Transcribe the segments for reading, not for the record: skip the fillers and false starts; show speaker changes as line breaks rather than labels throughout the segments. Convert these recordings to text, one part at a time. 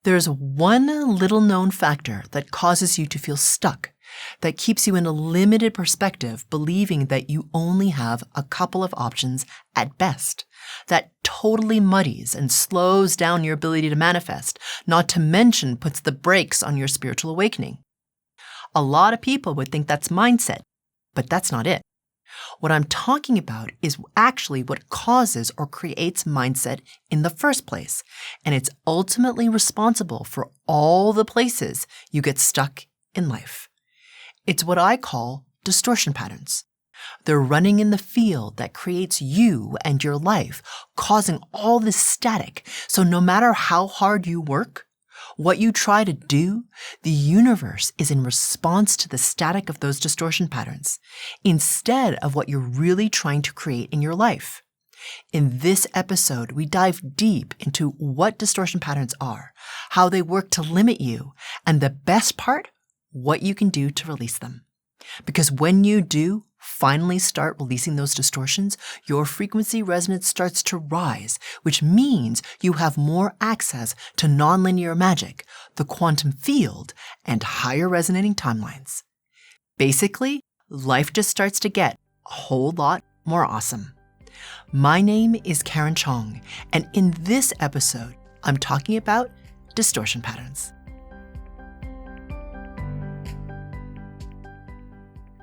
There's one little known factor that causes you to feel stuck, that keeps you in a limited perspective, believing that you only have a couple of options at best, that totally muddies and slows down your ability to manifest, not to mention puts the brakes on your spiritual awakening. A lot of people would think that's mindset, but that's not it. What I'm talking about is actually what causes or creates mindset in the first place, and it's ultimately responsible for all the places you get stuck in life. It's what I call distortion patterns. They're running in the field that creates you and your life, causing all this static. So no matter how hard you work, what you try to do, the universe is in response to the static of those distortion patterns, instead of what you're really trying to create in your life. In this episode, we dive deep into what distortion patterns are, how they work to limit you, and the best part, what you can do to release them. Because when you do finally start releasing those distortions, your frequency resonance starts to rise, which means you have more access to nonlinear magic, the quantum field, and higher resonating timelines. Basically, life just starts to get a whole lot more awesome. My name is Karen Cheong, and in this episode, I'm talking about distortion patterns.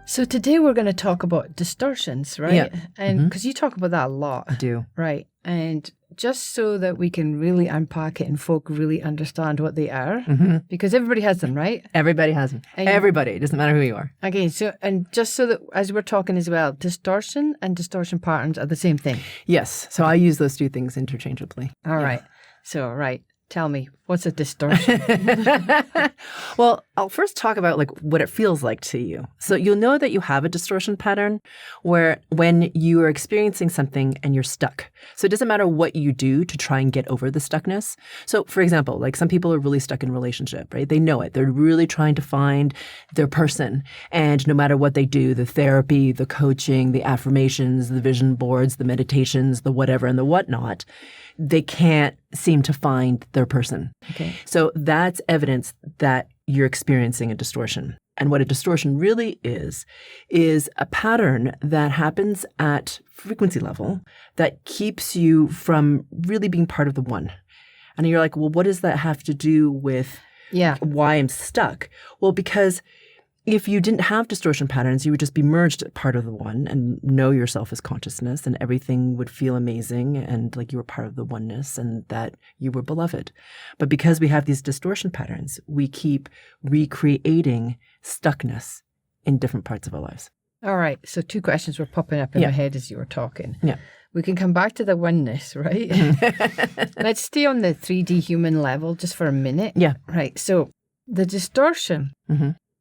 So today we're going to talk about distortions, right?
Yeah.
And because you talk about that a lot.
I do.
Right. And just so that we can really unpack it and folk really understand what they are, because everybody has them, right?
Everybody has them.
And
Everybody. It doesn't matter who you are.
Okay. So, and just so that as we're talking as well, distortion and distortion patterns are the same thing.
Yes. So I use those two things interchangeably.
All right. So, right. Tell me, what's a distortion?
Well, I'll first talk about like what it feels like to you. So you'll know that you have a distortion pattern where when you are experiencing something and you're stuck. So it doesn't matter what you do to try and get over the stuckness. So for example, like some people are really stuck in relationship, right? They know it. They're really trying to find their person. And no matter what they do, the therapy, the coaching, the affirmations, the vision boards, the meditations, the whatever and the whatnot, they can't seem to find their person.
Okay.
So that's evidence that you're experiencing a distortion. And what a distortion really is a pattern that happens at frequency level that keeps you from really being part of the one. And you're like, well, what does that have to do with why I'm stuck? Well, because if you didn't have distortion patterns, you would just be merged at part of the one and know yourself as consciousness, and everything would feel amazing and like you were part of the oneness and that you were beloved. But because we have these distortion patterns, we keep recreating stuckness in different parts of our lives.
All right. So two questions were popping up in my head as you were talking.
Yeah.
We can come back to the oneness, right? Let's stay on the 3D human level just for a minute.
Yeah.
Right. So the distortion,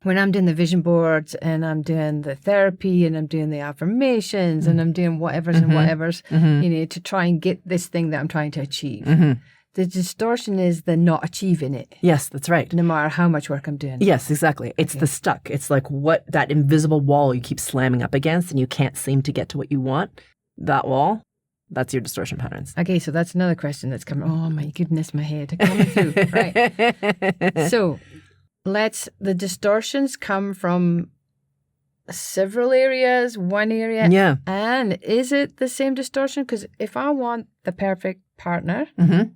when I'm doing the vision boards and I'm doing the therapy and I'm doing the affirmations and I'm doing whatevers and whatevers, you know, to try and get this thing that I'm trying to achieve. The distortion is the not achieving it.
Yes, that's right.
No matter how much work I'm doing.
Yes, exactly. It's the stuck. It's like what that invisible wall you keep slamming up against and you can't seem to get to what you want. That wall, that's your distortion patterns.
Okay, so that's another question that's coming. Oh my goodness, my head coming through. Right. So the distortions come from several areas, one area.
Yeah.
And is it the same distortion? Because if I want the perfect partner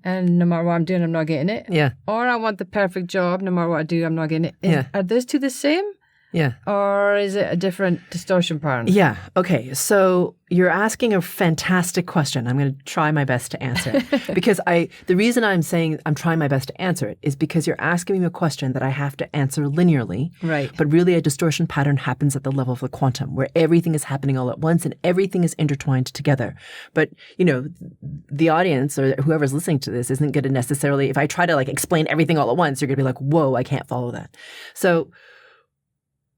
and no matter what I'm doing, I'm not getting it.
Yeah.
Or I want the perfect job, no matter what I do, I'm not getting it. Are those two the same?
Yeah.
Or is it a different distortion pattern?
Yeah. Okay. So you're asking a fantastic question. I'm going to try my best to answer it. Because the reason I'm saying I'm trying my best to answer it is because you're asking me a question that I have to answer linearly.
Right.
But really a distortion pattern happens at the level of the quantum where everything is happening all at once and everything is intertwined together. But, you know, the audience or whoever's listening to this isn't going to necessarily, if I try to like explain everything all at once, you're going to be like, whoa, I can't follow that. So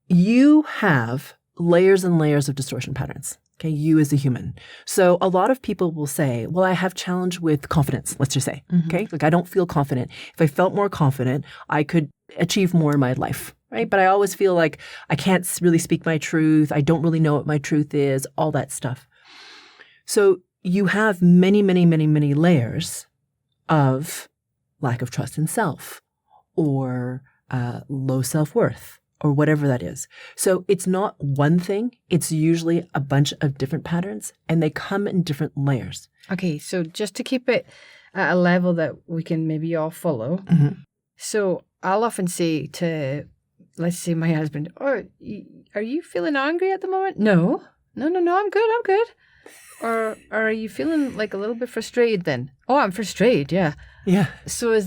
you have layers and layers of distortion patterns, okay, you as a human. So a lot of people will say, well, I have challenge with confidence, let's just say, okay? Like I don't feel confident. If I felt more confident, I could achieve more in my life, right? But I always feel like I can't really speak my truth. I don't really know what my truth is, all that stuff. So you have many, many, many, many layers of lack of trust in self or low self-worth or whatever that is. So it's not one thing. It's usually a bunch of different patterns, and they come in different layers.
Okay, so just to keep it at a level that we can maybe all follow.
Mm-hmm.
So I'll often say to, let's say my husband, "Oh, are you feeling angry at the moment?" No, I'm good. Or are you feeling like a little bit frustrated then? Oh, I'm frustrated, yeah.
Yeah.
So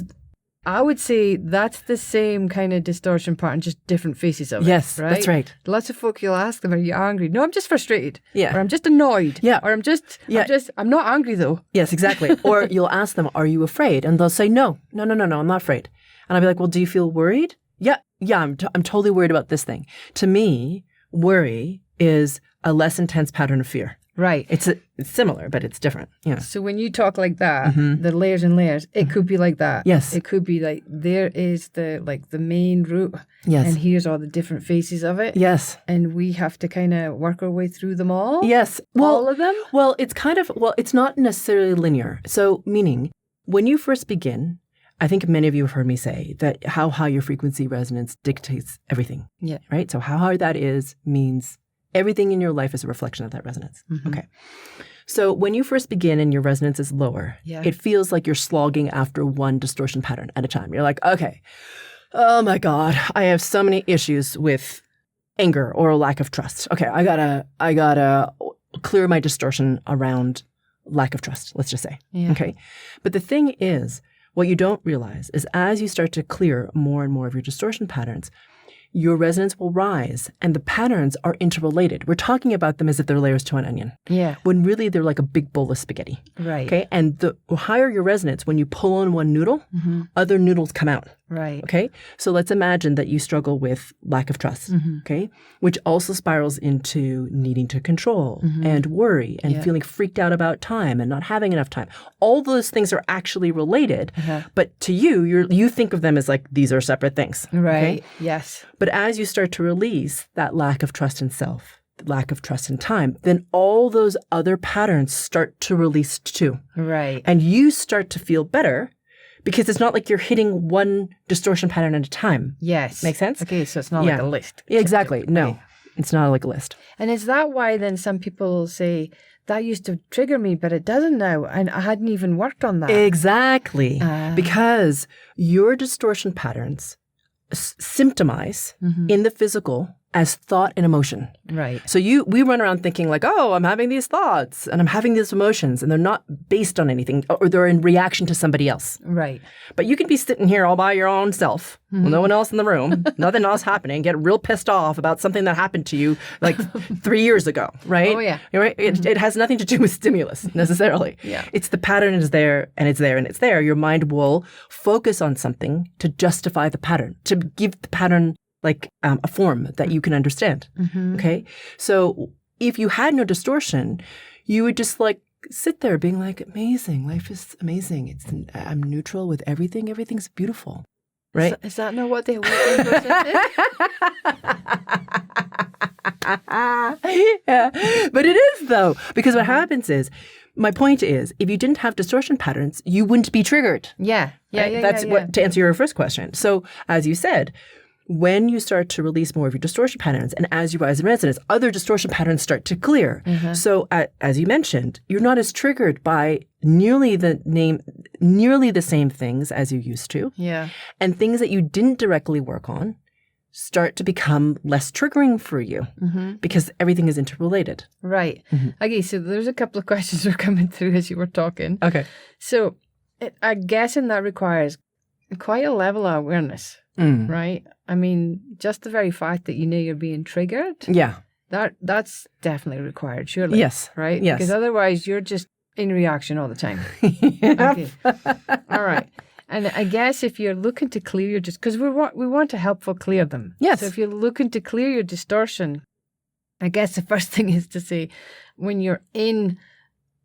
I would say that's the same kind of distortion pattern, just different faces of it.
Yes,
right?
that's right.
Lots of folk, you'll ask them, are you angry? No, I'm just frustrated.
Yeah.
Or I'm just annoyed.
Yeah.
Or I'm not angry though.
Yes, exactly. Or you'll ask them, are you afraid? And they'll say, no, I'm not afraid. And I'll be like, well, do you feel worried? Yeah, I'm totally worried about this thing. To me, worry is a less intense pattern of fear.
Right.
It's similar, but it's different. Yeah.
So when you talk like that, the layers and layers, it could be like that.
Yes.
It could be like there is the main root.
Yes.
And here's all the different faces of it.
Yes.
And we have to kind of work our way through them all.
Yes. Well,
all of them?
Well, it's not necessarily linear. So meaning when you first begin, I think many of you have heard me say that how high your frequency resonance dictates everything.
Yeah.
Right? So how high that is means everything in your life is a reflection of that resonance. Mm-hmm. Okay. So when you first begin and your resonance is lower, it feels like you're slogging after one distortion pattern at a time. You're like, okay, oh my God, I have so many issues with anger or a lack of trust. Okay, I gotta clear my distortion around lack of trust, let's just say. Yeah. Okay. But the thing is, what you don't realize is as you start to clear more and more of your distortion patterns, your resonance will rise and the patterns are interrelated. We're talking about them as if they're layers to an onion.
Yeah.
When really they're like a big bowl of spaghetti.
Right.
Okay. And the higher your resonance, when you pull on one noodle, other noodles come out.
Right.
Okay. So let's imagine that you struggle with lack of trust. Okay. Which also spirals into needing to control and worry and feeling freaked out about time and not having enough time. All those things are actually related, but to you think of them as like these are separate things.
Right.
Okay?
Yes.
But as you start to release that lack of trust in self, lack of trust in time, then all those other patterns start to release too.
Right.
And you start to feel better because it's not like you're hitting one distortion pattern at a time.
Yes.
Make sense?
Okay, so it's not like a list.
Yeah, exactly. No,
okay.
It's not like a list.
And is that why then some people say, that used to trigger me, but it doesn't now, and I hadn't even worked on that?
Exactly. Because your distortion patterns symptomize in the physical as thought and emotion.
Right.
So we run around thinking like, oh, I'm having these thoughts and I'm having these emotions and they're not based on anything or they're in reaction to somebody else.
Right.
But you can be sitting here all by your own self, with no one else in the room, nothing else happening, get real pissed off about something that happened to you like 3 years ago, right?
Oh, yeah.
Right? It has nothing to do with stimulus necessarily.
Yeah.
It's the pattern is there and it's there and it's there. Your mind will focus on something to justify the pattern, to give the pattern like a form that you can understand. Okay. So if you had no distortion, you would just like sit there being like, amazing. Life is amazing. I'm neutral with everything. Everything's beautiful. Right.
Is that not what they want?
Yeah. But it is though, because what happens is, my point is, if you didn't have distortion patterns, you wouldn't be triggered.
Yeah. Yeah.
Right?
Yeah.
That's
yeah,
what, to answer your first question. So as you said, when you start to release more of your distortion patterns and as you rise in resonance, other distortion patterns start to clear. So as you mentioned, you're not as triggered by nearly the same things as you used to.
Yeah.
And things that you didn't directly work on start to become less triggering for you because everything is interrelated.
Right. Okay, so there's a couple of questions that are coming through as you were talking.
Okay.
So I'm guessing that requires quite a level of awareness. Right? I mean, just the very fact that you know you're being triggered.
Yeah.
That's definitely required, surely.
Yes.
Right?
Yes.
Because otherwise you're just in reaction all the time. Okay. All right. And I guess if you're looking to clear your because we want to help folk clear them.
Yes.
So if you're looking to clear your distortion, I guess the first thing is to say when you're in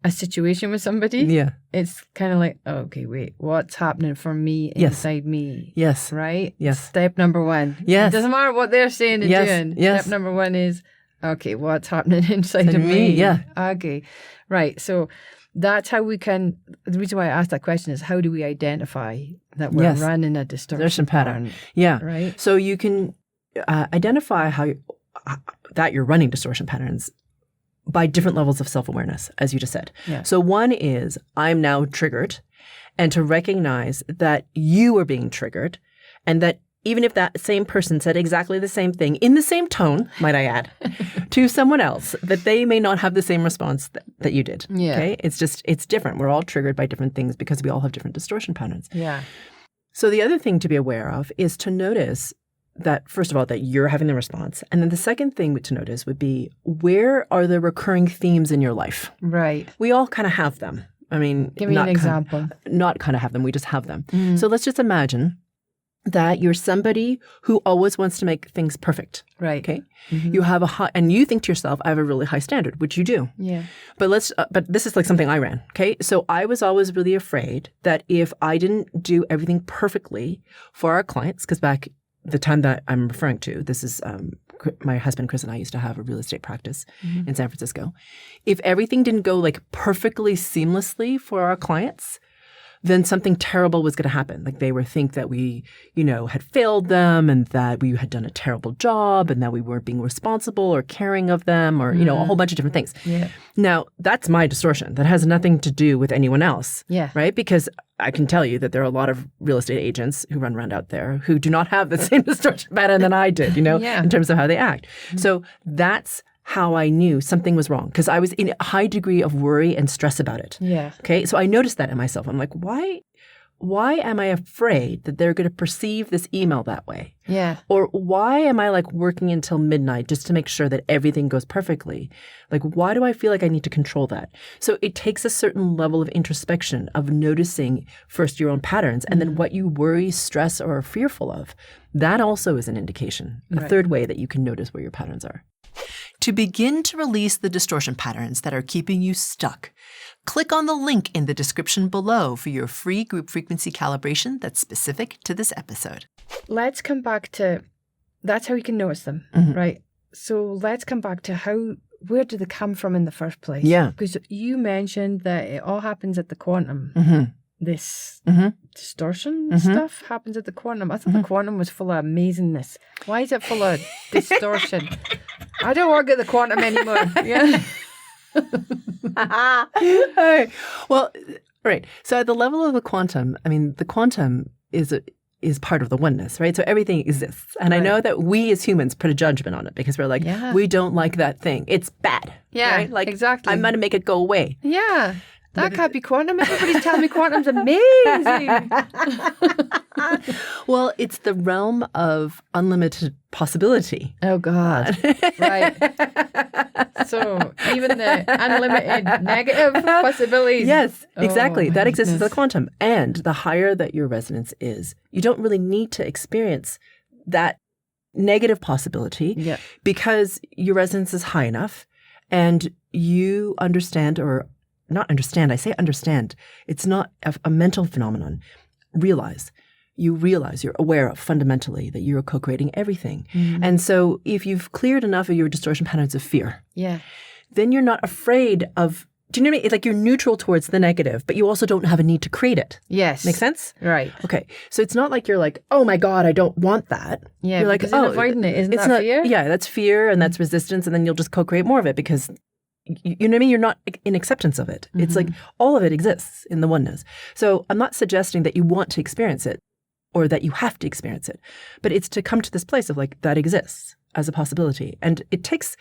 a situation with somebody, it's kind of like, okay, wait, what's happening for me inside me?
Yes.
Right?
Yes.
Step number one.
Yes.
It doesn't matter what they're saying and doing.
Yes.
Step number one is, okay, what's happening inside of me?
Yeah.
Okay. Right. So that's how we can, the reason why I asked that question is how do we identify that we're running a distortion pattern?
Yeah.
Right.
So you can identify that you're running distortion patterns by different levels of self-awareness, as you just said.
Yeah.
So one is I'm now triggered, and to recognize that you are being triggered, and that even if that same person said exactly the same thing in the same tone, might I add, to someone else, that they may not have the same response that you did.
Yeah.
Okay? It's different. We're all triggered by different things because we all have different distortion patterns.
Yeah.
So the other thing to be aware of is to notice that, first of all, that you're having the response. And then the second thing to notice would be, where are the recurring themes in your life?
Right.
We all kind of have them. I mean,
give me an example.
Not kind of have them. We just have them. Mm. So let's just imagine that you're somebody who always wants to make things perfect.
Right.
Okay. Mm-hmm. You have and you think to yourself, I have a really high standard, which you do.
Yeah.
But but this is like something I ran. Okay. So I was always really afraid that if I didn't do everything perfectly for our clients, because back the time that I'm referring to, this is my husband Chris and I used to have a real estate practice in San Francisco. If everything didn't go like perfectly seamlessly for our clients, then something terrible was going to happen. Like they would think that we, had failed them, and that we had done a terrible job, and that we weren't being responsible or caring of them, or, a whole bunch of different things.
Yeah.
Now, that's my distortion. That has nothing to do with anyone else.
Yeah.
Right? Because I can tell you that there are a lot of real estate agents who run around out there who do not have the same distortion pattern than I did, in terms of how they act. Mm-hmm. So that's how I knew something was wrong, because I was in a high degree of worry and stress about it.
Yeah.
Okay. So I noticed that in myself. I'm like, why am I afraid that they're going to perceive this email that way?
Yeah.
Or why am I like working until midnight just to make sure that everything goes perfectly? Like, why do I feel like I need to control that? So it takes a certain level of introspection, of noticing first your own patterns, and then what you worry, stress, or are fearful of. That also is an indication, a third way that you can notice where your patterns are. To begin to release the distortion patterns that are keeping you stuck, click on the link in the description below for your free group frequency calibration that's specific to this episode.
Let's come back to, that's how you can notice them, right? So let's come back to where do they come from in the first place?
Yeah.
Because you mentioned that it all happens at the quantum. This distortion stuff happens at the quantum. I thought the quantum was full of amazingness. Why is it full of distortion? I don't work at the quantum anymore. Yeah.
All right. Well, right. So at the level of the quantum, I mean, the quantum is part of the oneness, right? So everything exists. And I know that we as humans put a judgment on it because we're like, we don't like that thing. It's bad.
Yeah,
right? Like,
exactly.
I'm going to make it go away.
Yeah. That can't be quantum. Everybody's telling me quantum's amazing.
Well, it's the realm of unlimited possibility.
Oh, God. Right. So even the unlimited negative possibilities.
Yes, exactly. That exists as
goodness.
a quantum. And the higher that your resonance is, you don't really need to experience that negative possibility because your resonance is high enough and you understand, or not understand, I say understand. It's not a mental phenomenon. You realize, you're aware of fundamentally that you're co-creating everything. And so if you've cleared enough of your distortion patterns of fear, then you're not afraid of, do you know what I mean? It's like you're neutral towards the negative, but you also don't have a need to create it.
Yes.
Make sense?
Right.
Okay. So it's not like you're like, oh my God, I don't want that.
Yeah.
You're like,
because in avoiding it, isn't that fear?
Yeah, that's fear and that's resistance, and then you'll just co-create more of it because you know what I mean? You're not in acceptance of it. It's like all of it exists in the oneness. So I'm not suggesting that you want to experience it or that you have to experience it, but it's to come to this place of like, that exists as a possibility. And it takes,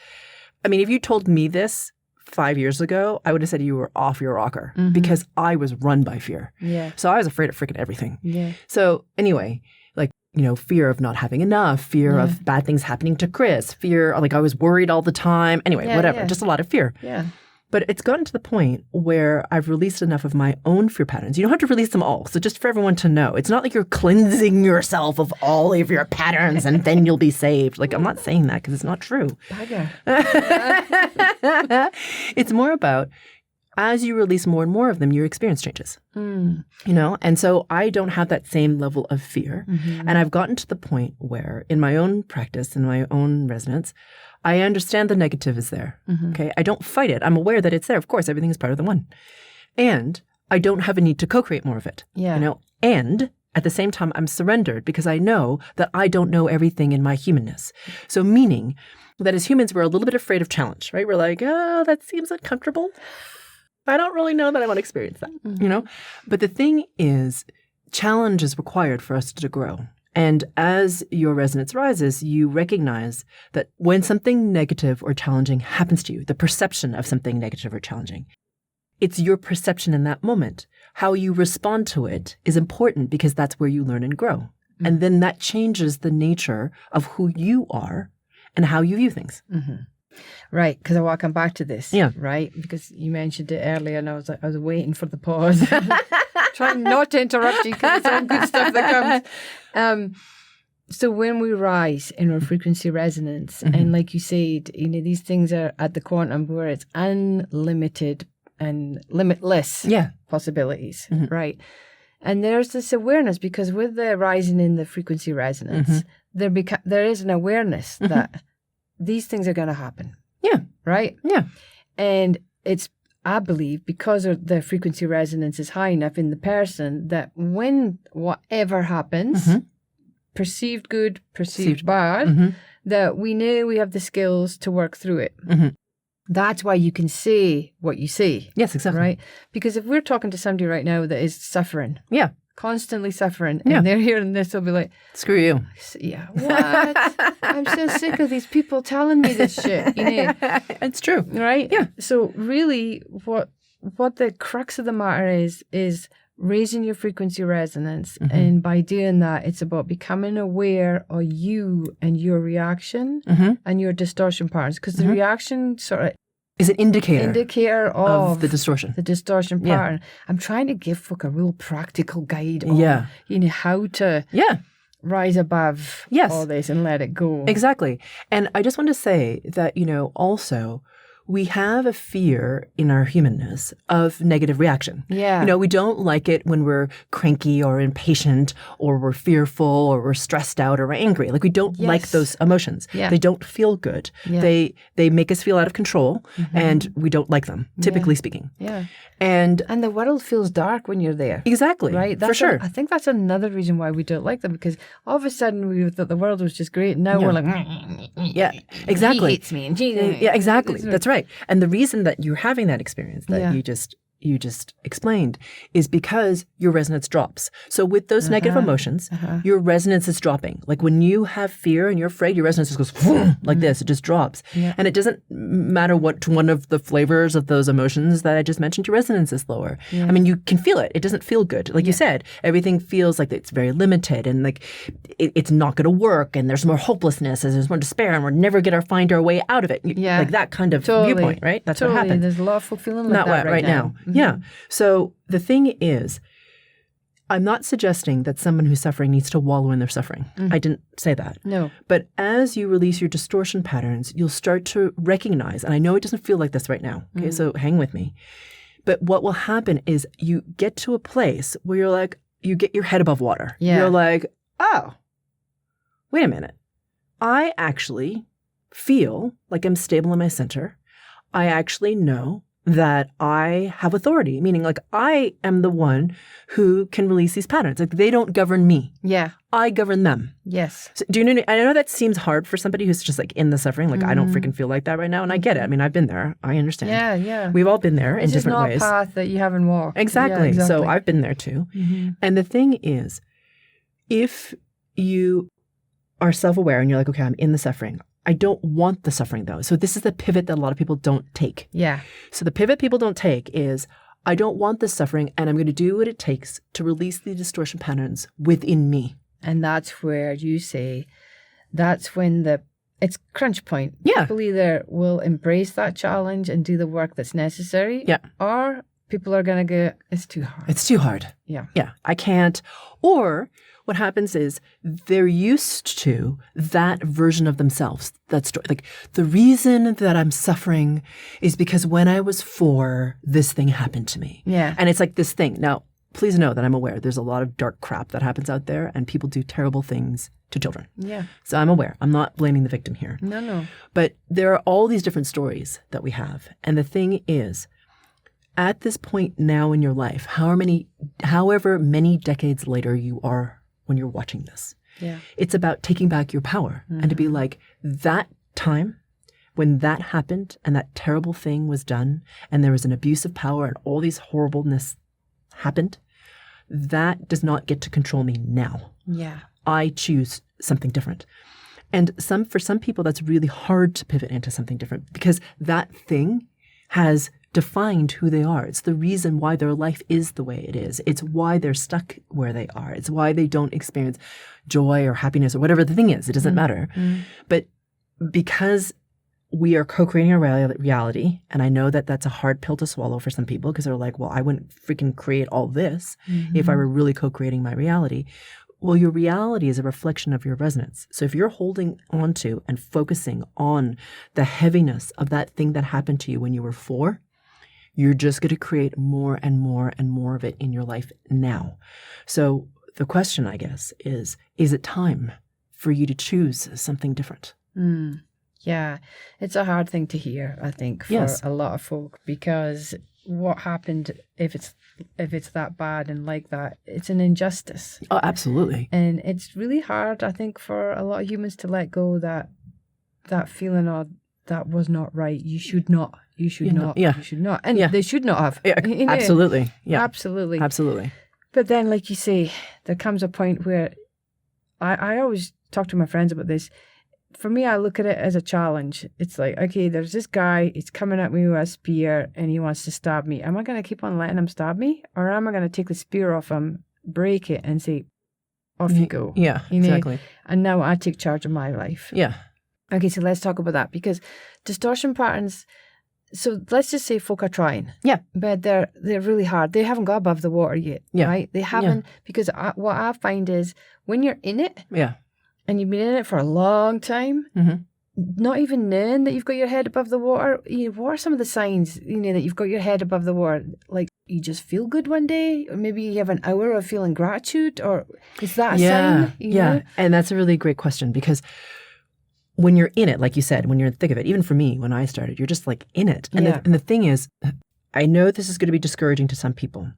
I mean, if you told me this 5 years ago, I would have said you were off your rocker because I was run by fear.
Yeah.
So I was afraid of freaking everything.
Yeah.
So anyway, like, fear of not having enough, fear of bad things happening to Chris, fear, like I was worried all the time. Anyway, whatever, just a lot of fear.
Yeah.
But it's gotten to the point where I've released enough of my own fear patterns. You don't have to release them all. So just for everyone to know, it's not like you're cleansing yourself of all of your patterns and then you'll be saved. Like, I'm not saying that because it's not true.
Bugger.
It's more about, as you release more and more of them, your experience changes, And so I don't have that same level of fear. And I've gotten to the point where in my own practice, in my own resonance, I understand the negative is there. Okay. I don't fight it. I'm aware that it's there. Of course, everything is part of the one. And I don't have a need to co-create more of it.
Yeah.
You know, and at the same time, I'm surrendered because I know that I don't know everything in my humanness. So meaning that as humans, we're a little bit afraid of challenge, right? We're like, oh, that seems uncomfortable. I don't really know that I want to experience that, you know? But the thing is, challenge is required for us to grow. And as your resonance rises, you recognize that when something negative or challenging happens to you, the perception of something negative or challenging, it's your perception in that moment. How you respond to it is important because that's where you learn and grow. And then that changes the nature of who you are and how you view things.
Right, because I want to come back to this.
Yeah.
Right, because you mentioned it earlier and I was waiting for the pause. Trying not to interrupt you because it's all good stuff that comes. So when we rise in our frequency resonance, and like you said, you know, these things are at the quantum where it's unlimited and limitless possibilities, right? And there's this awareness because with the rising in the frequency resonance, there is an awareness that these things are going to happen.
Yeah.
Right?
Yeah.
And it's, I believe, because of the frequency resonance is high enough in the person that when whatever happens, perceived good, perceived bad, that we know we have the skills to work through it. That's why you can say what you say.
Yes, exactly.
Right? Because if we're talking to somebody right now that is suffering, constantly suffering, and they're hearing this, they'll be like,
screw you.
Yeah, what? I'm so sick of these people telling me this shit. You know?
It's true.
Right?
Yeah.
So really what the crux of the matter is raising your frequency resonance. And by doing that, it's about becoming aware of you and your reaction and your distortion patterns. Because the reaction sort of
is an indicator
of
the distortion.
The distortion pattern. I'm trying to give folk a real practical guide on you know, how to rise above all this and let it go.
Exactly. And I just want to say that, you know, also we have a fear in our humanness of negative reaction.
Yeah.
You know, we don't like it when we're cranky or impatient or we're fearful or we're stressed out or we're angry. Like we don't like those emotions.
Yeah.
They don't feel good.
Yeah.
They make us feel out of control and we don't like them, typically speaking.
Yeah.
And
the world feels dark when you're there.
Exactly.
Right?
For sure.
I think that's another reason why we don't like them, because all of a sudden we thought the world was just great and now we're like,
yeah, exactly.
He hates me and Jesus.
Yeah, exactly. That's right. And the reason that you're having that experience that you just explained is because your resonance drops. So with those negative emotions, your resonance is dropping. Like when you have fear and you're afraid, your resonance just goes like this. It just drops. Yeah. And it doesn't matter what one of the flavors of those emotions that I just mentioned, your resonance is lower. Yeah. I mean, you can feel it. It doesn't feel good. Like you said, everything feels like it's very limited and like it's not going to work and there's more hopelessness and there's more despair and we're never going to find our way out of it.
Yeah.
Like that kind of viewpoint, right? That's what happens.
There's a lot of folk feeling like that right now.
Yeah. So the thing is, I'm not suggesting that someone who's suffering needs to wallow in their suffering. I didn't say that.
No.
But as you release your distortion patterns, you'll start to recognize, and I know it doesn't feel like this right now, okay, so hang with me. But what will happen is you get to a place where you're like, you get your head above water.
Yeah.
You're like, oh, wait a minute. I actually feel like I'm stable in my center. I actually know that I have authority, meaning like I am the one who can release these patterns. Like they don't govern me.
Yeah.
I govern them.
Yes.
So, do you know? I know that seems hard for somebody who's just like in the suffering. Like I don't freaking feel like that right now, and I get it. I mean, I've been there. I understand.
Yeah, yeah.
We've all been there in different ways.
It's not a path that you haven't walked.
Exactly.
Yeah, exactly.
So I've been there too. And the thing is, if you are self-aware and you're like, okay, I'm in the suffering. I don't want the suffering though. So this is the pivot that a lot of people don't take.
Yeah.
So the pivot people don't take is, I don't want this suffering and I'm going to do what it takes to release the distortion patterns within me.
And that's where you say, that's when it's crunch point.
Yeah.
People either will embrace that challenge and do the work that's necessary.
Yeah.
Or people are going to go, it's too hard.
It's too hard.
Yeah.
Yeah. I can't. Or what happens is they're used to that version of themselves. That story. Like the reason that I'm suffering is because when I was 4, this thing happened to me.
Yeah.
And it's like this thing. Now, please know that I'm aware there's a lot of dark crap that happens out there and people do terrible things to children.
Yeah.
So I'm aware. I'm not blaming the victim here.
No.
But there are all these different stories that we have. And the thing is, at this point now in your life, however many decades later you are when you're watching this, it's about taking back your power and to be like, that time when that happened and that terrible thing was done and there was an abuse of power and all these horribleness happened, that does not get to control me now.
Yeah.
I choose something different. And for some people, that's really hard to pivot into something different because that thing has defined who they are. It's the reason why their life is the way it is. It's why they're stuck where they are. It's why they don't experience joy or happiness or whatever the thing is. It doesn't matter. But because we are co-creating our reality, and I know that that's a hard pill to swallow for some people because they're like, well, I wouldn't freaking create all this if I were really co-creating my reality. Well, your reality is a reflection of your resonance. So if you're holding on to and focusing on the heaviness of that thing that happened to you when you were 4, you're just going to create more and more and more of it in your life now. So the question, I guess, is it time for you to choose something different?
Yeah, it's a hard thing to hear, I think, for a lot of folk, because what happened, if it's that bad and like that, it's an injustice.
Oh, absolutely.
And it's really hard, I think, for a lot of humans to let go that feeling of that was not right. You should not. You should not.
Yeah.
You should not. And they should not have.
Yeah, absolutely. Yeah.
Absolutely.
Absolutely.
But then, like you say, there comes a point where I always talk to my friends about this. For me, I look at it as a challenge. It's like, okay, there's this guy, he's coming at me with a spear and he wants to stab me. Am I going to keep on letting him stab me? Or am I going to take the spear off him, break it and say, off you go?
Yeah, exactly.
And now I take charge of my life.
Yeah.
Okay, so let's talk about that, because distortion patterns, so let's just say folk are trying.
Yeah.
But they're really hard. They haven't got above the water yet, right? They haven't, because what I find is when you're in it, and you've been in it for a long time, not even knowing that you've got your head above the water, what are some of the signs, that you've got your head above the water? Like, you just feel good one day, or maybe you have an hour of feeling gratitude, or is that a sign?
Yeah, and that's a really great question, because when you're in it, like you said, when you're in the thick of it, even for me, when I started, you're just like in it. And, and the thing is, I know this is going to be discouraging to some people,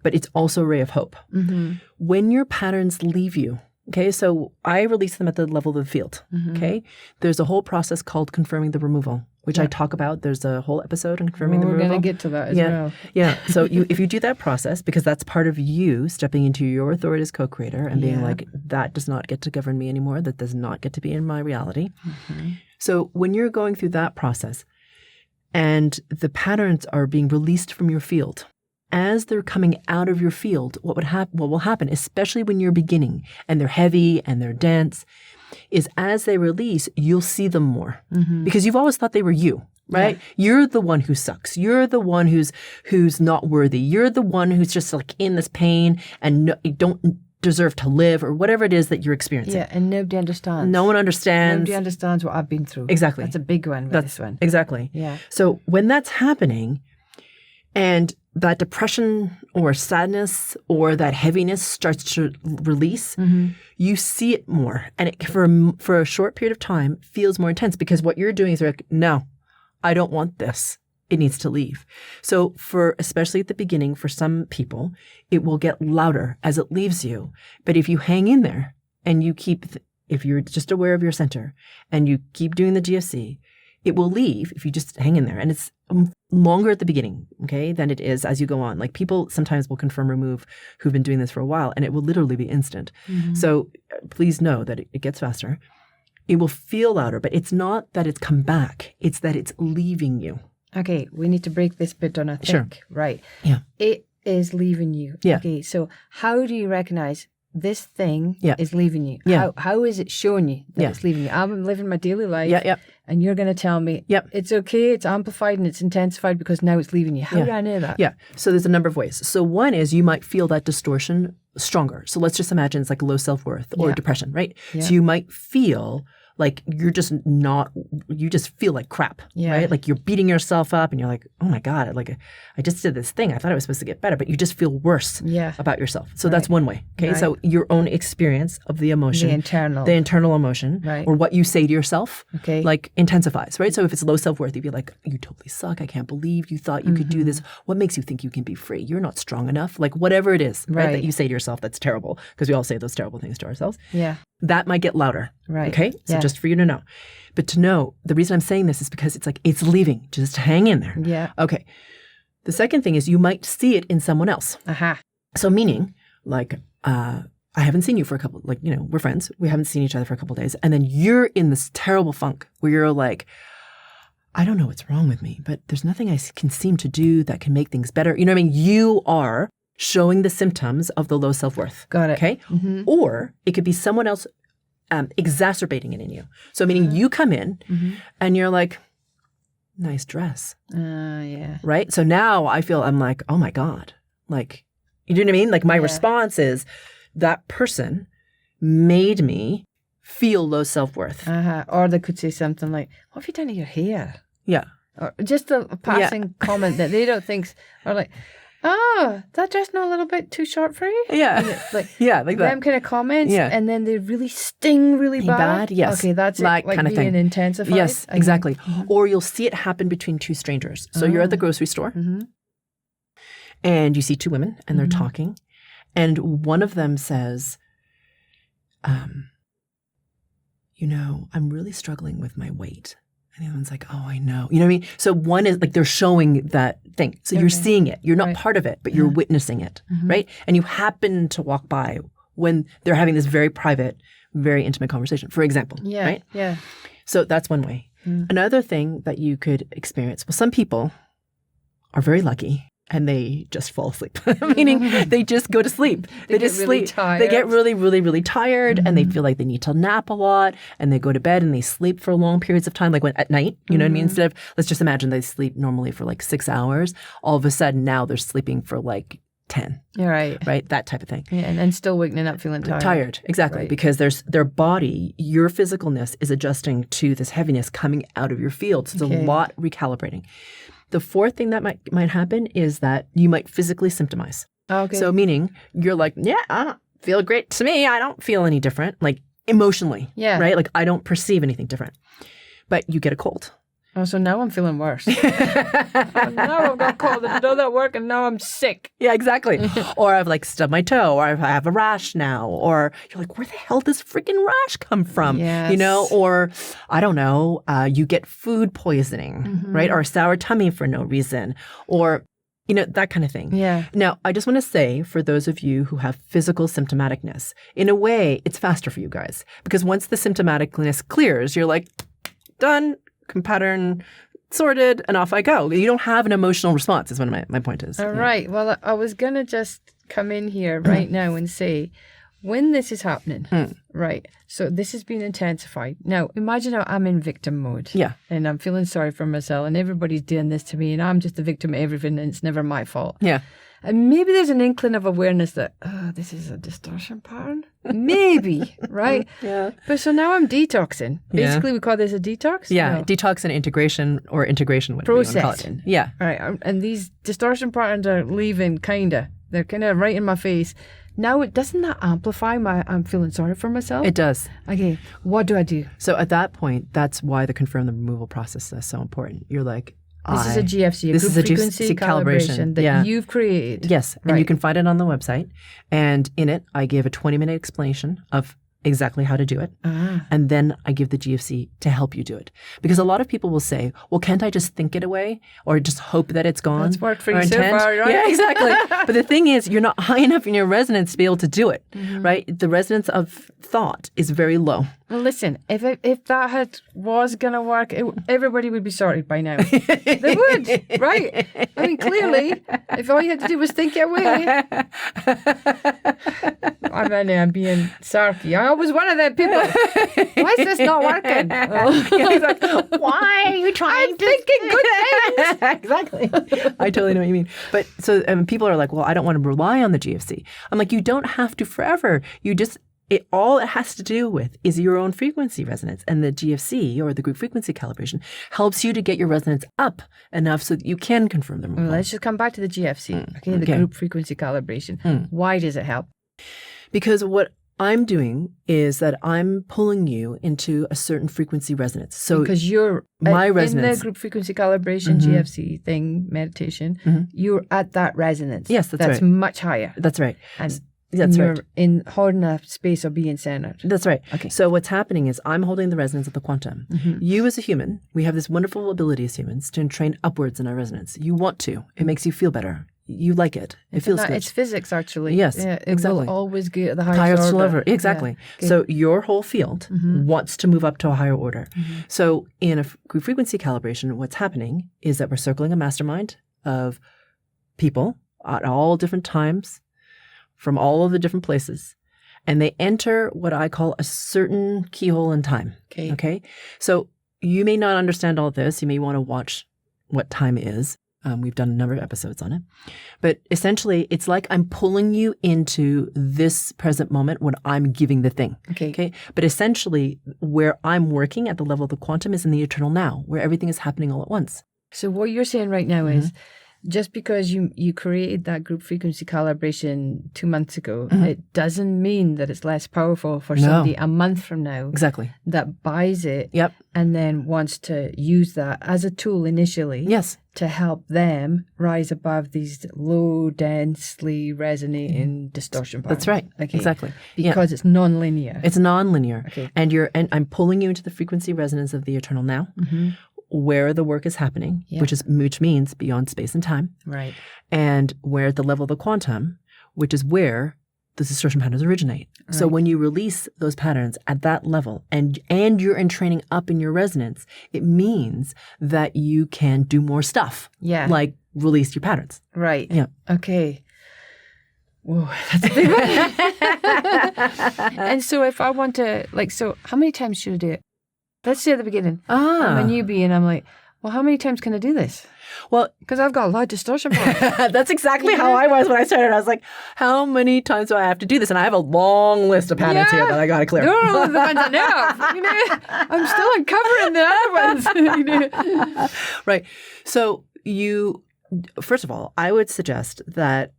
but it's also a ray of hope. When your patterns leave you, okay, so I release them at the level of the field, okay? There's a whole process called confirming the removal, which I talk about. There's a whole episode on confirming the removal.
We're going to get to that as well.
Yeah, so if you do that process, because that's part of you stepping into your authority as co-creator and being like, that does not get to govern me anymore, that does not get to be in my reality. So when you're going through that process and the patterns are being released from your field, as they're coming out of your field, what will happen, especially when you're beginning and they're heavy and they're dense, is as they release, you'll see them more because you've always thought they were you, right? You're the one who sucks. You're the one who's not worthy. You're the one who's just like in this pain and you don't deserve to live, or whatever it is that you're experiencing.
Yeah, and nobody understands.
No one understands.
Nobody understands what I've been through.
Exactly.
That's a big one. This one.
Exactly.
Yeah.
So when that's happening, and that depression or sadness or that heaviness starts to release, you see it more. And it, for a short period of time, feels more intense, because what you're doing is like, no, I don't want this. It needs to leave. So especially at the beginning, for some people, it will get louder as it leaves you. But if you hang in there and you if you're just aware of your center and you keep doing the GFC, it will leave if you just hang in there. And it's longer at the beginning, okay, than it is as you go on. Like, people sometimes will confirm remove who've been doing this for a while, and it will literally be instant. So please know that it gets faster. It will feel louder, but it's not that it's come back. It's that it's leaving you.
Okay, we need to break this bit on a thick.
Sure.
Right.
Yeah.
It is leaving you.
Yeah.
Okay, so how do you recognize this thing is leaving you?
Yeah.
How is it showing you that it's leaving you? I'm living my daily life, and you're going to tell me it's okay, it's amplified and it's intensified because now it's leaving you. How do I know that?
Yeah. So there's a number of ways. So one is you might feel that distortion stronger. So let's just imagine it's like low self-worth or depression, right? Yeah. So you might feel
like you just feel like crap,
Yeah.
right? Like you're beating yourself up and you're like, oh my God, like I just did this thing. I thought I was supposed to get better, but you just feel worse about yourself. So that's one way. Okay. So your own experience of the emotion, the internal emotion, or what you say to yourself, like intensifies, right? So if it's low self-worth, you'd be like, you totally suck. I can't believe you thought you could do this. What makes you think you can be free? You're not strong enough. Like whatever it is, right? That you say to yourself that's terrible, because we all say those terrible things to ourselves.
Yeah.
That might get louder.
Right.
Okay. So just for you to know. But to know, the reason I'm saying this is because it's like, it's leaving. Just hang in there.
Yeah.
Okay. The second thing is you might see it in someone else. So meaning, like, I haven't seen you for a couple, like, you know, we're friends. We haven't seen each other for a couple of days. And then you're in this terrible funk where you're like, I don't know what's wrong with me, but there's nothing I can seem to do that can make things better. You know what I mean? You are showing the symptoms of the low self-worth.
Got it.
Okay? Or it could be someone else exacerbating it in you. So meaning you come in and you're like, nice dress.
Yeah.
Right? So now I'm like, oh my God. Like, you know what I mean? Like my response is that person made me feel low self-worth.
Or they could say something like, what have you done to your hair?
Yeah.
Or just a passing comment that they don't think, or like, oh, that dress not a little bit too short for you?
Yeah.
Like,
like that.
Them kind of comments, and then they really sting really bad.
Yes.
Okay, that's like
kind of
being
thing.
intensified.
Yes, exactly. Or you'll see it happen between two strangers. So you're at the grocery store and you see two women and they're talking, and one of them says, you know, I'm really struggling with my weight. And the other one's like, oh, I know. You know what I mean? So one is like they're showing that thing. So you're seeing it. You're not part of it, but you're witnessing it, right? And you happen to walk by when they're having this very private, very intimate conversation, for example, right?
Yeah.
So that's one way. Another thing that you could experience, well, some people are very lucky and they just fall asleep, meaning they just go to sleep. They just
really
sleep.
tired.
They get really, really, really tired and they feel like they need to nap a lot and they go to bed and they sleep for long periods of time, like at night, you know what I mean? Instead of, let's just imagine they sleep normally for like 6 hours. All of a sudden now they're sleeping for like 10. Right? That type of thing.
Yeah, and still waking up feeling tired.
Exactly. Because their body, your physicalness is adjusting to this heaviness coming out of your field. So it's a lot recalibrating. The fourth thing that might happen is that you might physically symptomize.
Okay.
So meaning you're like, yeah, I don't feel great to me. I don't feel any different, like emotionally.
Yeah.
Right? Like I don't perceive anything different. But you get a cold.
Oh, so now I'm feeling worse. Now I've got cold. I did that work and now I'm sick.
Yeah, exactly. Or I've like stubbed my toe, or I have a rash now, or you're like, where the hell does freaking rash come from?
Yes.
You know, or I don't know, you get food poisoning, right? Or a sour tummy for no reason, or, you know, that kind of thing.
Yeah.
Now, I just want to say for those of you who have physical symptomaticness, in a way, it's faster for you guys because once the symptomaticness clears, you're like, done. Pattern sorted, and off I go. You don't have an emotional response is what my point is.
All right. Well, I was going to just come in here right now and say, when this is happening, right, so this has been intensified. Now, imagine I'm in victim mode.
Yeah.
And I'm feeling sorry for myself, and everybody's doing this to me, and I'm just the victim of everything, and it's never my fault.
Yeah.
And maybe there's an inkling of awareness that, this is a distortion pattern. Maybe, right?
Yeah.
But so now I'm detoxing. Basically, we call this a detox?
Yeah,
No.
Detox and integration or integration.
Processing.
Yeah.
Right. And these distortion patterns are leaving, kind of. They're kind of right in my face. Now, doesn't that amplify I'm feeling sorry for myself?
It does.
Okay, what do I do?
So at that point, that's why the confirm the removal process is so important. You're like,
This is a GFC,
this
group
is a
frequency calibration that you've created.
Yes, and you can find it on the website. And in it, I give a 20-minute explanation of exactly how to do it. And then I give the GFC to help you do it. Because a lot of people will say, well, can't I just think it away or just hope that it's gone?
That's worked for you so far, right?
Yeah, exactly. But the thing is, you're not high enough in your resonance to be able to do it, right? The resonance of thought is very low.
Well, listen, if that was going to work, everybody would be sorted by now. They would, right? I mean, clearly, if all you had to do was think it away. I'm being sarky. I was one of them people. Why is this not working?
Why are you trying to
thinking good things?
Exactly. I totally know what you mean. But so people are like, well, I don't want to rely on the GFC. I'm like, you don't have to forever. You just all it has to do with is your own frequency resonance. And the GFC, or the group frequency calibration, helps you to get your resonance up enough so that you can confirm the removal.
Well, let's just come back to the GFC, the group frequency calibration. Why does it help?
Because what I'm doing is that I'm pulling you into a certain frequency resonance. So
because you're
my resonance
in the group frequency calibration GFC thing, meditation, you're at that resonance.
Yes, that's right.
Much higher.
That's right.
And
That's
you're
right.
in holding a space of being centered.
That's right.
Okay.
So what's happening is I'm holding the resonance of the quantum. You as a human, we have this wonderful ability as humans to train upwards in our resonance. You want to. It makes you feel better. You like it. It feels good.
It's physics, actually.
Yes,
it
exactly.
will always get at the highest order.
Exactly.
Yeah.
So your whole field wants to move up to a higher order. So in a group frequency calibration, what's happening is that we're circling a mastermind of people at all different times, from all of the different places, and they enter what I call a certain keyhole in time. Okay. So you may not understand all this. You may want to watch what time is. We've done a number of episodes on it. But essentially, it's like I'm pulling you into this present moment when I'm giving the thing. Okay. But essentially, where I'm working at the level of the quantum is in the eternal now, where everything is happening all at once.
So what you're saying right now is, just because you created that group frequency calibration 2 months ago, it doesn't mean that it's less powerful for somebody a month from now.
Exactly.
That buys it
Yep.
and then wants to use that as a tool initially.
Yes.
To help them rise above these low, densely resonating distortion patterns.
That's right.
Okay.
Exactly.
Because it's non-linear.
It's non-linear.
Okay.
And I'm pulling you into the frequency resonance of the eternal now, where the work is happening, which means beyond space and time.
Right.
And where at the level of the quantum, which is where the distortion patterns originate. Right. So when you release those patterns at that level and you're in training up in your resonance, it means that you can do more stuff.
Yeah.
Like release your patterns.
Right.
Yeah.
Okay. Whoa, that's a big one. And so if I want to, so how many times should I do it? Let's say at the beginning. I'm a newbie and I'm like, well, how many times can I do this?
Well,
because I've got a lot of distortion patterns.
That's exactly how I was when I started. I was like, how many times do I have to do this? And I have a long list of patterns here that I got to clear.
No, the ones I know. I'm still uncovering the other ones.
Right. So first of all, I would suggest that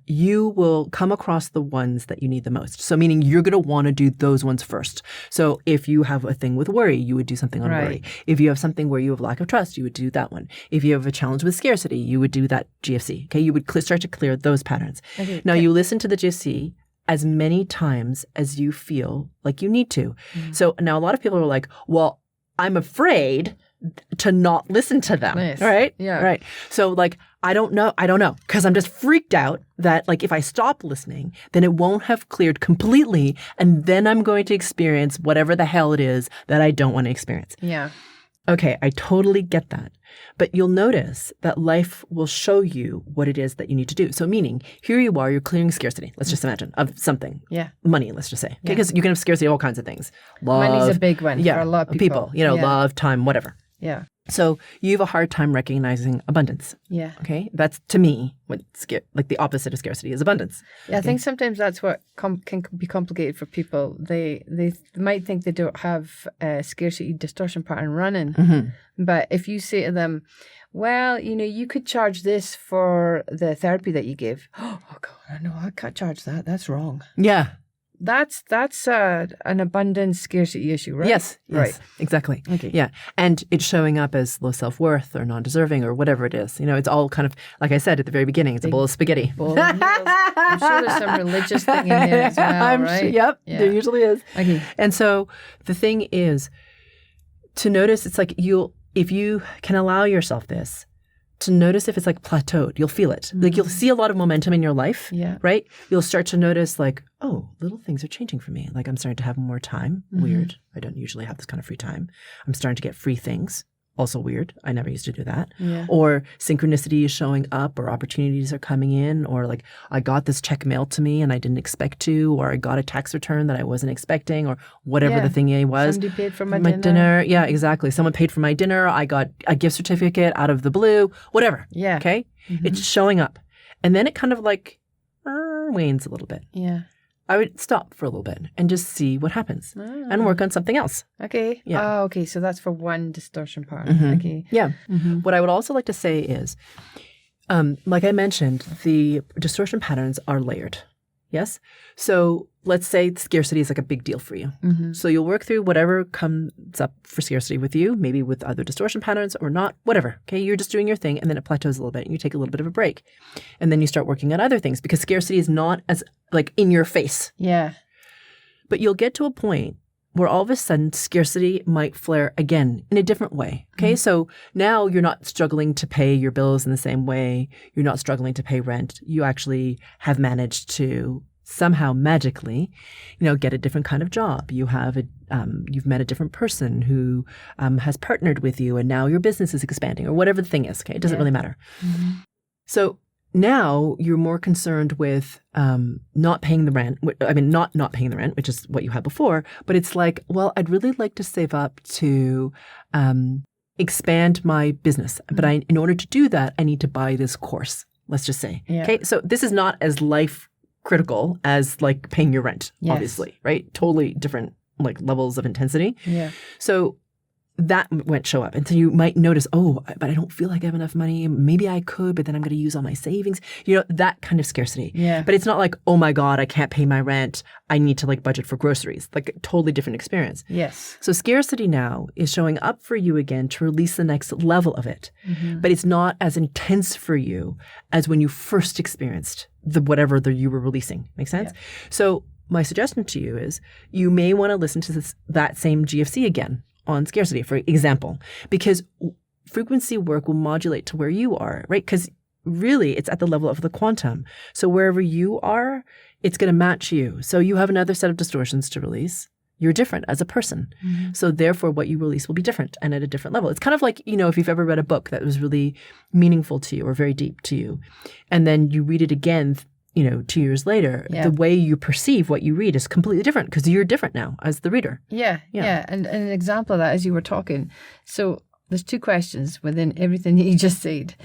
you will come across the ones that you need the most. So meaning you're going to want to do those ones first. So if you have a thing with worry, you would do something on worry. If you have something where you have lack of trust, you would do that one. If you have a challenge with scarcity, you would do that GFC. Okay. You would start to clear those patterns. Okay. Now you listen to the GFC as many times as you feel like you need to. So now a lot of people are like, well, I'm afraid to not listen to them.
Nice.
Right?
Yeah.
Right. So I don't know. Because I'm just freaked out that if I stop listening, then it won't have cleared completely. And then I'm going to experience whatever the hell it is that I don't want to experience.
Yeah.
Okay. I totally get that. But you'll notice that life will show you what it is that you need to do. So meaning, here you are, you're clearing scarcity. Let's just imagine of something.
Yeah.
Money, let's just say. Because you can have scarcity of all kinds of things. Love.
Money's a big one for a lot of people.
Love, time, whatever.
Yeah.
So you have a hard time recognizing abundance.
Yeah.
Okay. That's to me what the opposite of scarcity is abundance.
Yeah, I think sometimes that's what can be complicated for people. They might think they don't have a scarcity distortion pattern running, but if you say to them, well, you could charge this for the therapy that you give. Oh God, no, I can't charge that. That's wrong.
Yeah.
That's an abundance scarcity issue, right?
Yes.
Right.
Exactly.
Okay.
Yeah. And it's showing up as low self-worth or non-deserving or whatever it is. It's all kind of, like I said at the very beginning, it's a bowl of spaghetti.
I'm sure there's some religious thing in there as well, right?
Sure, yep. Yeah. There usually is.
Okay.
And so the thing is to notice, it's if you can allow yourself this, to notice if it's plateaued, you'll feel it. You'll see a lot of momentum in your life, right? You'll start to notice oh, little things are changing for me. I'm starting to have more time. Weird. I don't usually have this kind of free time. I'm starting to get free things. Also weird. I never used to do that.
Yeah.
Or synchronicity is showing up or opportunities are coming in or I got this check mailed to me and I didn't expect to, or I got a tax return that I wasn't expecting or whatever the thing was.
Somebody paid for my dinner.
Yeah, exactly. Someone paid for my dinner. I got a gift certificate out of the blue, whatever.
Yeah.
Okay. It's showing up. And then it kind of wanes a little bit.
Yeah.
I would stop for a little bit and just see what happens and work on something else.
Okay.
Yeah.
Oh, okay. So that's for one distortion part. Okay.
Yeah. What I would also like to say is, like I mentioned, the distortion patterns are layered. Yes? So let's say scarcity is like a big deal for you. So you'll work through whatever comes up for scarcity with you, maybe with other distortion patterns or not, whatever. Okay, you're just doing your thing and then it plateaus a little bit and you take a little bit of a break. And then you start working on other things because scarcity is not as like in your face.
Yeah.
But you'll get to a point where all of a sudden scarcity might flare again in a different way. Okay, so now you're not struggling to pay your bills in the same way. You're not struggling to pay rent. You actually have managed to somehow magically, get a different kind of job. You have you've met a different person who has partnered with you, and now your business is expanding, or whatever the thing is. Okay, it doesn't really matter. So now you're more concerned with not paying the rent. I mean, not paying the rent, which is what you had before. But it's like, well, I'd really like to save up to expand my business. But in order to do that, I need to buy this course. Let's just say. Yeah. Okay, so this is not as life critical as like paying your rent, obviously, right? Totally different like levels of intensity. Yeah. So that won't show up. And so you might notice, oh, but I don't feel like I have enough money. Maybe I could, but then I'm going to use all my savings. That kind of scarcity. Yeah. But it's not like, oh my God, I can't pay my rent. I need to like budget for groceries. Like a totally different experience. Yes. So scarcity now is showing up for you again to release the next level of it. But it's not as intense for you as when you first experienced whatever you were releasing. Make sense? Yeah. So my suggestion to you is you may want to listen to that same GFC again on scarcity, for example, because frequency work will modulate to where you are, right? Because really it's at the level of the quantum. So wherever you are, it's going to match you. So you have another set of distortions to release. You're different as a person. So therefore what you release will be different and at a different level. It's kind of like, if you've ever read a book that was really meaningful to you or very deep to you, and then you read it again 2 years later, the way you perceive what you read is completely different because you're different now as the reader. Yeah.
And an example of that, as you were talking, so there's two questions within everything that you just said.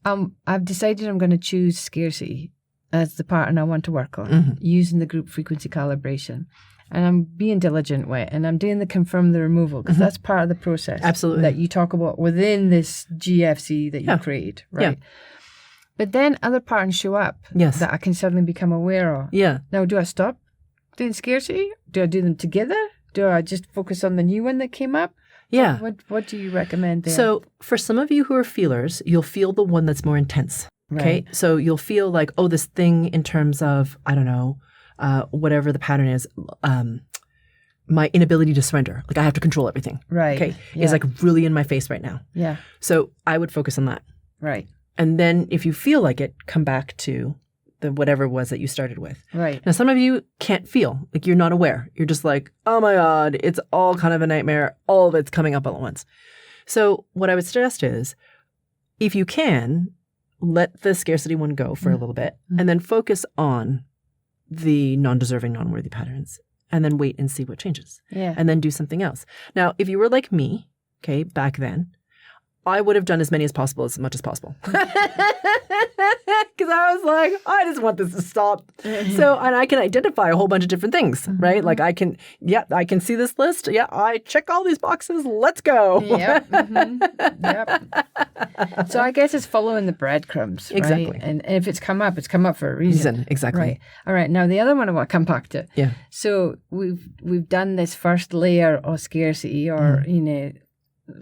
I've decided I'm going to choose scarcity as the pattern I want to work on using the group frequency calibration. And I'm being diligent with it, and I'm doing the confirm the removal because that's part of the process. Absolutely. That you talk about within this GFC that you create, right? Yeah. But then other patterns show up that I can suddenly become aware of. Yeah. Now, do I stop doing scarcity? Do I do them together? Do I just focus on the new one that came up? Yeah. What do you recommend there?
So for some of you who are feelers, you'll feel the one that's more intense. Okay. Right. So you'll feel like, oh, this thing in terms of, I don't know, whatever the pattern is, my inability to surrender. Like I have to control everything. Right. Okay. Yeah. Is like really in my face right now. Yeah. So I would focus on that. Right. And then if you feel like it, come back to the whatever it was that you started with. Right. Now, some of you can't feel, like you're not aware. You're just like, oh my God, it's all kind of a nightmare. All of it's coming up all at once. So what I would suggest is, if you can, let the scarcity one go for a little bit and then focus on the non-deserving, non-worthy patterns and then wait and see what changes. Yeah. And then do something else. Now, if you were like me, okay, back then, I would have done as many as possible, as much as possible. Because I was like, I just want this to stop. So, and I can identify a whole bunch of different things, right? Like I can see this list. Yeah, I check all these boxes. Let's go. Yep.
Yep. So I guess it's following the breadcrumbs, right? Exactly. And if it's come up for a reason.
Exactly.
Right. All right. Now the other one I want to come back to. Yeah. So we've done this first layer of scarcity or,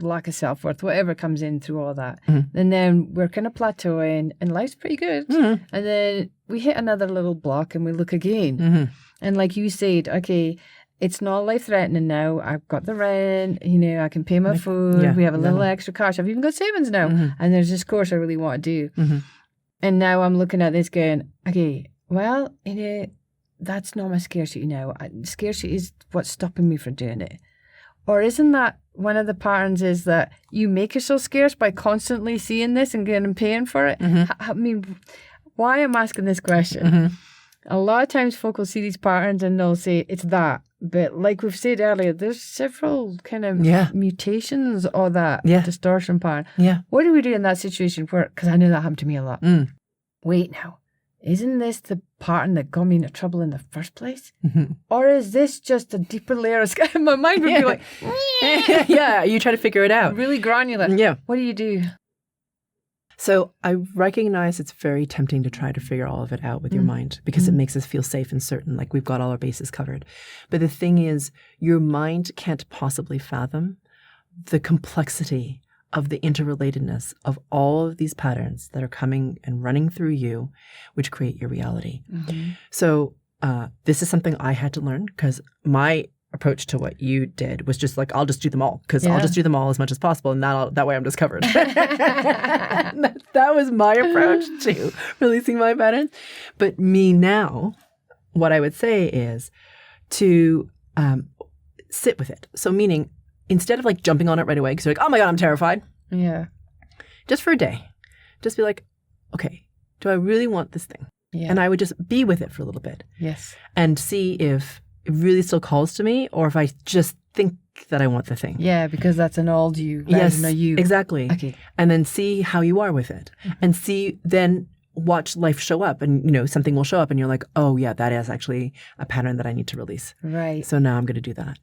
lack of self-worth, whatever comes in through all that. And then we're kind of plateauing and life's pretty good. And then we hit another little block and we look again. And like you said, okay, it's not life-threatening now. I've got the rent, I can pay my food. Yeah, we have a little extra cash. I've even got savings now. And there's this course I really want to do. And now I'm looking at this going, okay, well, that's not my scarcity now. Scarcity is what's stopping me from doing it. Or isn't that one of the patterns is that you make yourself scarce by constantly seeing this and getting and paying for it? I mean, why I'm asking this question? A lot of times folk will see these patterns and they'll say it's that. But like we've said earlier, there's several kind of mutations of that distortion pattern. Yeah. What do we do in that situation? Because I know that happened to me a lot. Wait now. isn't this the pattern that got me into trouble in the first place? Mm-hmm. Or is this just a deeper layer of sky? My mind would be like,
yeah, you try to figure it out.
Really granular.
Yeah.
What do you do?
So I recognize it's very tempting to try to figure all of it out with your mind because it makes us feel safe and certain, like we've got all our bases covered. But the thing is, your mind can't possibly fathom the complexity of the interrelatedness of all of these patterns that are coming and running through you, which create your reality. Mm-hmm. So this is something I had to learn because my approach to what you did was just like, I'll just do them all because I'll just do them all as much as possible and that way I'm just covered. That was my approach to releasing my patterns. But me now, what I would say is to sit with it. So meaning, instead of like jumping on it right away because you're like, oh my God, I'm terrified.
Yeah.
Just for a day. Just be like, okay, do I really want this thing?
Yeah.
And I would just be with it for a little bit.
Yes.
And see if it really still calls to me or if I just think that I want the thing.
Yeah, because that's an old you.
Yes,
you.
exactly.
Okay.
And then see how you are with it. Mm-hmm. And see, then watch life show up and, something will show up and you're like, oh yeah, that is actually a pattern that I need to release.
Right.
So now I'm going to do that.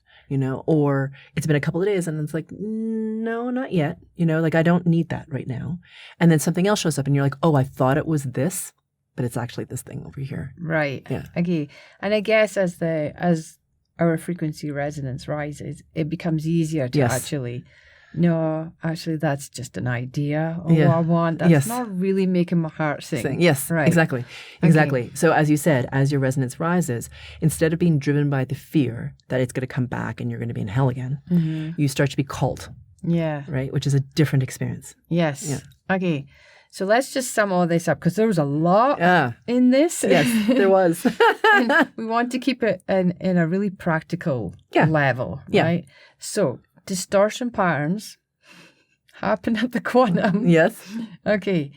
Or it's been a couple of days and it's like, no, not yet. Like I don't need that right now. And then something else shows up and you're like, oh, I thought it was this, but it's actually this thing over here.
Right.
Yeah.
Okay. And I guess as our frequency resonance rises, it becomes easier to actually, no, actually that's just an idea of what I want. That's not really making my heart sing.
Yes,
right.
Exactly. So as you said, as your resonance rises, instead of being driven by the fear that it's going to come back and you're going to be in hell again, you start to be called.
Yeah.
Right? Which is a different experience.
Yes.
Yeah.
Okay. So let's just sum all this up because there was a lot in this.
Yes, there was.
And we want to keep it in a really practical level, right? So distortion patterns happen at the quantum.
Yes.
Okay.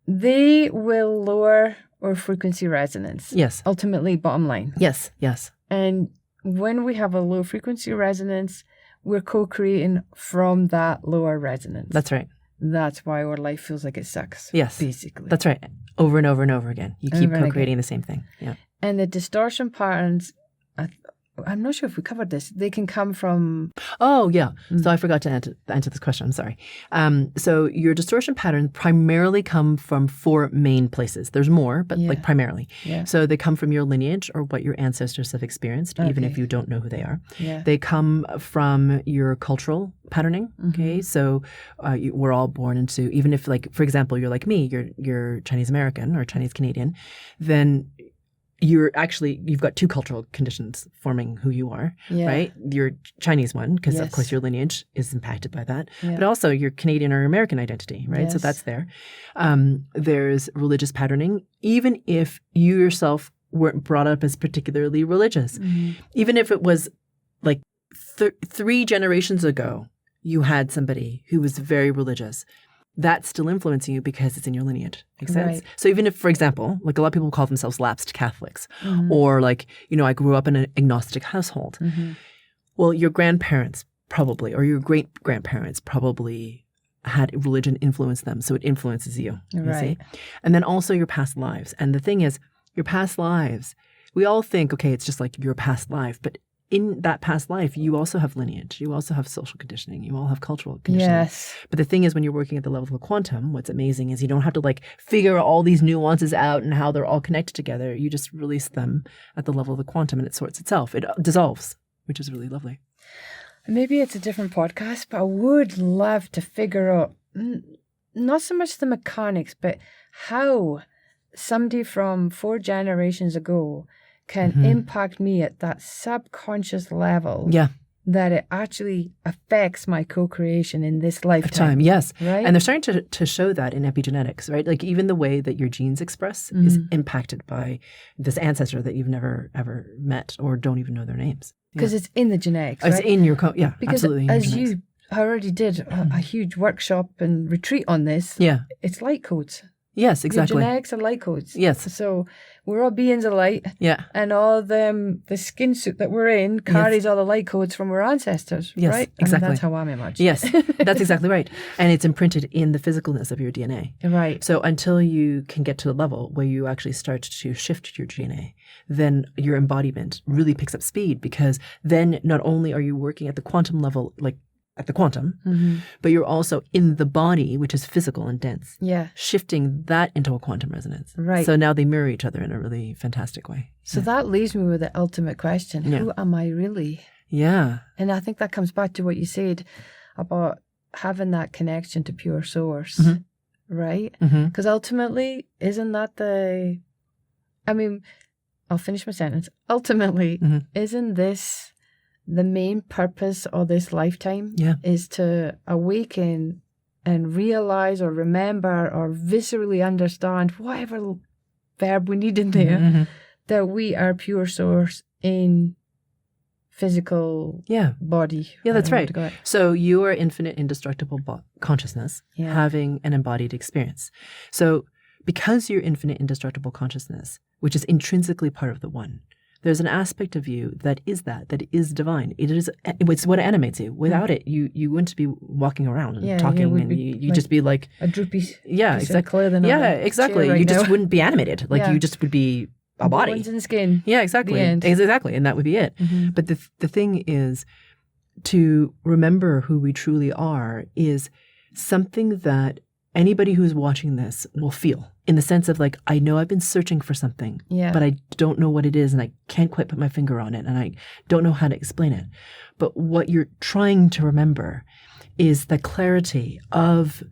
They will lower our frequency resonance.
Yes.
Ultimately, bottom line.
Yes. Yes.
And when we have a low frequency resonance, we're co-creating from that lower resonance.
That's right.
That's why our life feels like it sucks.
Yes.
Basically.
That's right. Over and over and over again. You keep co-creating the same thing. Yeah.
And the distortion patterns, I'm not sure if we covered this. They can come from...
Oh, yeah. So I forgot to answer this question. I'm sorry. So your distortion patterns primarily come from 4 main places. There's more, but like primarily. Yeah. So they come from your lineage or what your ancestors have experienced, even if you don't know who they are. Yeah. They come from your cultural patterning. Okay. So we're all born into, even if like, for example, you're like me, you're Chinese American or Chinese Canadian, then you've got 2 cultural conditions forming who you are, right? Your Chinese one, because of course your lineage is impacted by that, but also your Canadian or American identity, right? Yes. So that's there. There's religious patterning, even if you yourself weren't brought up as particularly religious. Even if it was like 3 generations ago, you had somebody who was very religious. That's still influencing you because it's in your lineage. Makes sense? Right. So even if, for example, like a lot of people call themselves lapsed Catholics, or like, I grew up in an agnostic household. Well, your grandparents probably, or your great-grandparents probably had religion influence them. So it influences you.
Right.
See? And then also your past lives. And the thing is, your past lives, we all think, okay, it's just like your past life, but in that past life, you also have lineage. You also have social conditioning. You all have cultural conditioning.
Yes.
But the thing is, when you're working at the level of quantum, what's amazing is you don't have to like figure all these nuances out and how they're all connected together. You just release them at the level of the quantum and it sorts itself. It dissolves, which is really lovely.
Maybe it's a different podcast, but I would love to figure out not so much the mechanics, but how somebody from 4 generations ago can impact me at that subconscious level. Yeah. That it actually affects my co-creation in this lifetime.
Yes.
Right?
And they're starting to show that in epigenetics, right? Like even the way that your genes express is impacted by this ancestor that you've never ever met or don't even know their names.
Because it's in the genetics, right?
It's in your
because
absolutely.
As you already did a huge workshop and retreat on this.
Yeah.
It's light codes.
Yes, exactly.
Your genetics are light codes.
Yes.
So we're all beings of light.
Yeah.
And all the skin suit that we're in carries all the light codes from our ancestors,
yes,
right?
Exactly.
That's how I'm imagining.
Yes, that's exactly right. And it's imprinted in the physicalness of your DNA.
Right.
So until you can get to the level where you actually start to shift your DNA, then your embodiment really picks up speed, because then not only are you working at the quantum level, like at the quantum, but you're also in the body, which is physical and dense.
Yeah.
Shifting that into a quantum resonance.
Right.
So now they mirror each other in a really fantastic way.
So that leaves me with the ultimate question. Who am I really?
Yeah.
And I think that comes back to what you said about having that connection to pure source, right? Because ultimately, isn't that I'll finish my sentence. Ultimately, isn't this the main purpose of this lifetime? Is to awaken and realize or remember or viscerally understand, whatever verb we need in there, that we are pure source in physical body.
Yeah, that's right. So you are infinite, indestructible consciousness having an embodied experience. So because you're infinite, indestructible consciousness, which is intrinsically part of the one, there's an aspect of you that is divine. It's what animates you. Without it, you wouldn't be walking around and talking, and you just be like
a droopy
exactly. Yeah, exactly. You just wouldn't be animated. Like you just would be a body.
Bones and skin.
Yeah, exactly. Exactly. And that would be it. But the thing is, to remember who we truly are is something that anybody who's watching this will feel, in the sense of like, I know I've been searching for something, but I don't know what it is, and I can't quite put my finger on it, and I don't know how to explain it. But what you're trying to remember is the clarity of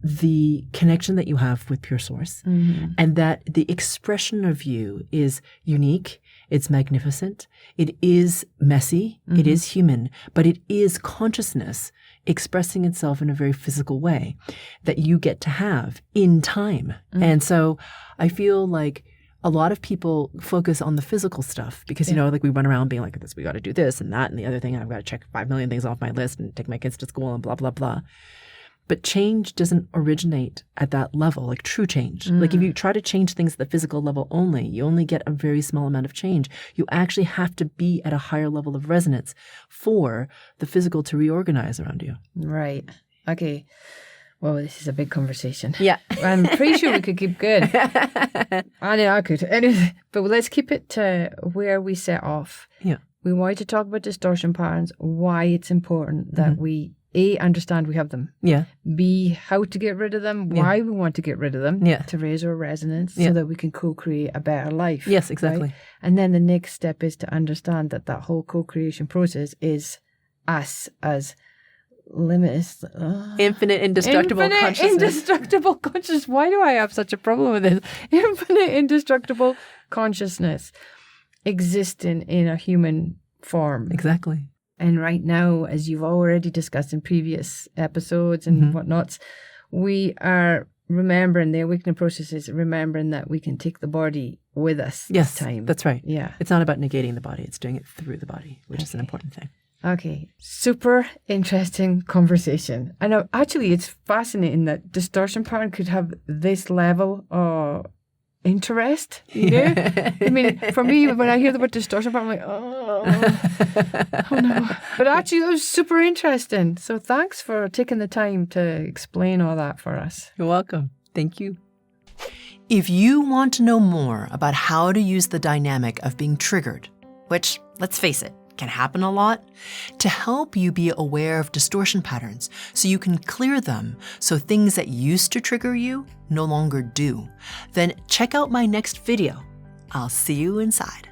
the connection that you have with pure source, and that the expression of you is unique, it's magnificent, it is messy, it is human, but it is consciousness expressing itself in a very physical way that you get to have in time. And so I feel like a lot of people focus on the physical stuff because, like we run around being like, this, we got to do this and that and the other thing. I've got to check 5 million things off my list and take my kids to school and blah, blah, blah. But change doesn't originate at that level, like true change. Like if you try to change things at the physical level only, you only get a very small amount of change. You actually have to be at a higher level of resonance for the physical to reorganize around you.
Right. Okay. Well, this is a big conversation.
Yeah.
I'm pretty sure we could keep going. I know I could. Anyway, but let's keep it to where we set off.
Yeah.
We wanted to talk about distortion patterns, why it's important that we A, understand we have them.
Yeah.
B, how to get rid of them, why we want to get rid of them, to raise our resonance so that we can co-create a better life.
Yes, exactly.
Right? And then the next step is to understand that whole co-creation process is us as limitless,
infinite, indestructible consciousness.
Indestructible consciousness. Why do I have such a problem with this? Infinite, indestructible consciousness existing in a human form.
Exactly.
And right now, as you've already discussed in previous episodes and whatnots, we are remembering the awakening process is remembering that we can take the body with us this time.
That's right.
Yeah.
It's not about negating the body. It's doing it through the body, which is an important thing.
Okay. Super interesting conversation. I know, actually, it's fascinating that distortion pattern could have this level of interest, you know? I mean, for me, when I hear the word distortion pattern, I'm like, oh no. But actually, that was super interesting. So thanks for taking the time to explain all that for us.
You're welcome. Thank you.
If you want to know more about how to use the dynamic of being triggered, which, let's face it, can happen a lot, to help you be aware of distortion patterns so you can clear them so things that used to trigger you no longer do, then check out my next video. I'll see you inside.